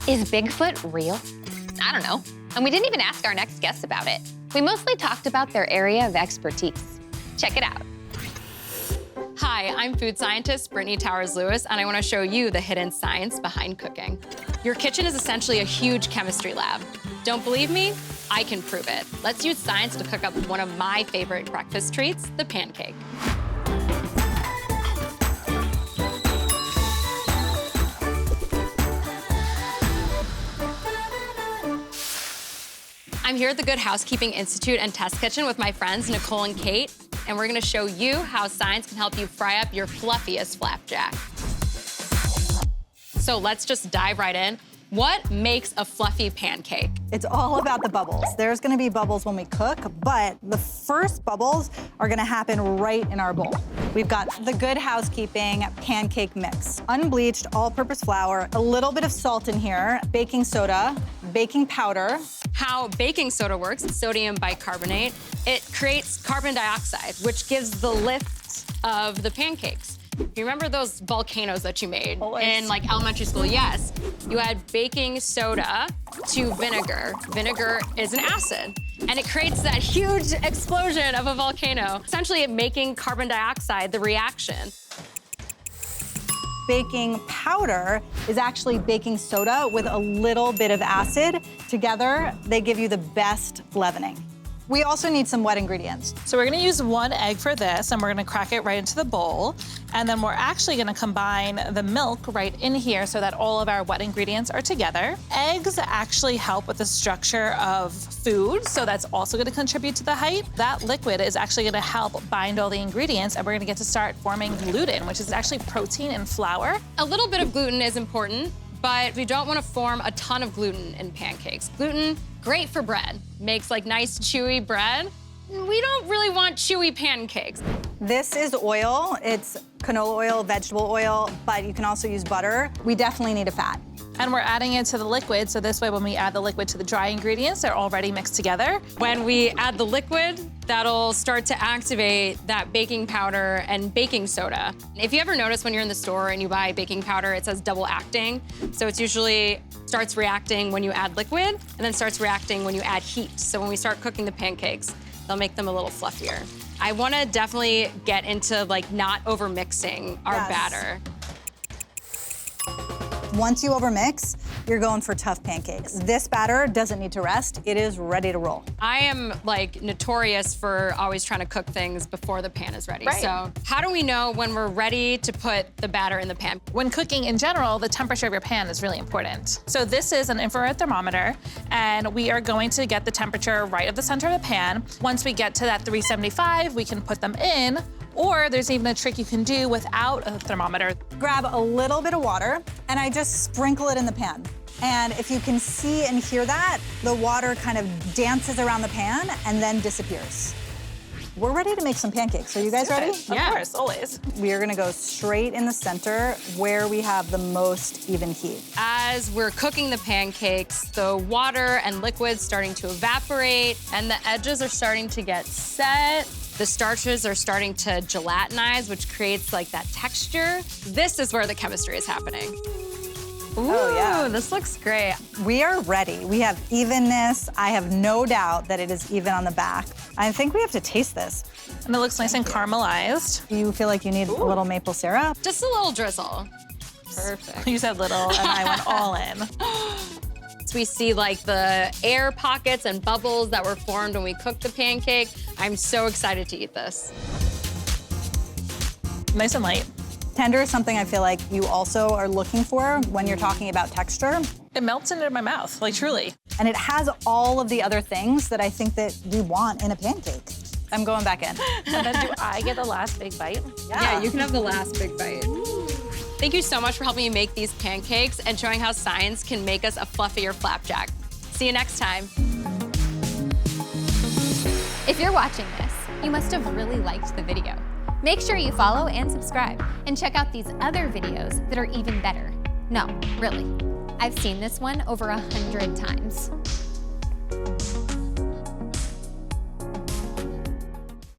Is Bigfoot real? I don't know. And we didn't even ask our next guests about it. We mostly talked about their area of expertise. Check it out. Hi, I'm food scientist Brittany Towers-Lewis, and I want to show you the hidden science behind cooking. Your kitchen is essentially a huge chemistry lab. Don't believe me? I can prove it. Let's use science to cook up one of my favorite breakfast treats, the pancake. I'm here at the Good Housekeeping Institute and Test Kitchen with my friends Nicole and Kate, and we're gonna show you how science can help you fry up your fluffiest flapjack. So let's just dive right in. What makes a fluffy pancake? It's all about the bubbles. There's gonna be bubbles when we cook, but the first bubbles are gonna happen right in our bowl. We've got the Good Housekeeping pancake mix. Unbleached, all-purpose flour, a little bit of salt in here, baking soda, baking powder. How baking soda works, sodium bicarbonate, it creates carbon dioxide, which gives the lift of the pancakes. You remember those volcanoes that you made in like elementary school? Yes. You add baking soda to vinegar. Vinegar is an acid, and it creates that huge explosion of a volcano, essentially making carbon dioxide the reaction. Baking powder is actually baking soda with a little bit of acid. Together, they give you the best leavening. We also need some wet ingredients. So we're gonna use 1 egg for this, and we're gonna crack it right into the bowl. And then we're actually gonna combine the milk right in here so that all of our wet ingredients are together. Eggs actually help with the structure of food, so that's also gonna contribute to the height. That liquid is actually gonna help bind all the ingredients, and we're gonna get to start forming gluten, which is actually protein in flour. A little bit of gluten is important, but we don't want to form a ton of gluten in pancakes. Gluten, great for bread. Makes like nice chewy bread. We don't really want chewy pancakes. This is oil. It's canola oil, vegetable oil, but you can also use butter. We definitely need a fat. And we're adding it to the liquid, so this way when we add the liquid to the dry ingredients, they're already mixed together. When we add the liquid, that'll start to activate that baking powder and baking soda. If you ever notice when you're in the store and you buy baking powder, it says double acting. So it's usually starts reacting when you add liquid and then starts reacting when you add heat. So when we start cooking the pancakes, they'll make them a little fluffier. I wanna definitely get into like not over mixing our batter. Once you overmix, you're going for tough pancakes. This batter doesn't need to rest. It is ready to roll. I am like notorious for always trying to cook things before the pan is ready. Right. So how do we know when we're ready to put the batter in the pan? When cooking in general, the temperature of your pan is really important. So this is an infrared thermometer, and we are going to get the temperature right at the center of the pan. Once we get to that 375, we can put them in, or there's even a trick you can do without a thermometer. Grab a little bit of water, and I just sprinkle it in the pan. And if you can see and hear that, the water kind of dances around the pan and then disappears. We're ready to make some pancakes. Are you guys ready? Of course, always. We are gonna go straight in the center where we have the most even heat. As we're cooking the pancakes, the water and liquid's starting to evaporate, and the edges are starting to get set. The starches are starting to gelatinize, which creates like that texture. This is where the chemistry is happening. Ooh, this looks great. We are ready. We have evenness. I have no doubt that it is even on the back. I think we have to taste this. And it looks nice and caramelized. Do you feel like you need a little maple syrup? Just a little drizzle. Perfect. You said little, and I went all in. We see like the air pockets and bubbles that were formed when we cooked the pancake. I'm so excited to eat this. Nice and light. Tender is something I feel like you also are looking for when you're talking about texture. It melts into my mouth, like truly. And it has all of the other things that I think that we want in a pancake. I'm going back in. And then do I get the last big bite? Yeah, you can have the last big bite. Thank you so much for helping me make these pancakes and showing how science can make us a fluffier flapjack. See you next time. If you're watching this, you must have really liked the video. Make sure you follow and subscribe, and check out these other videos that are even better. No, really. I've seen this one over 100 times.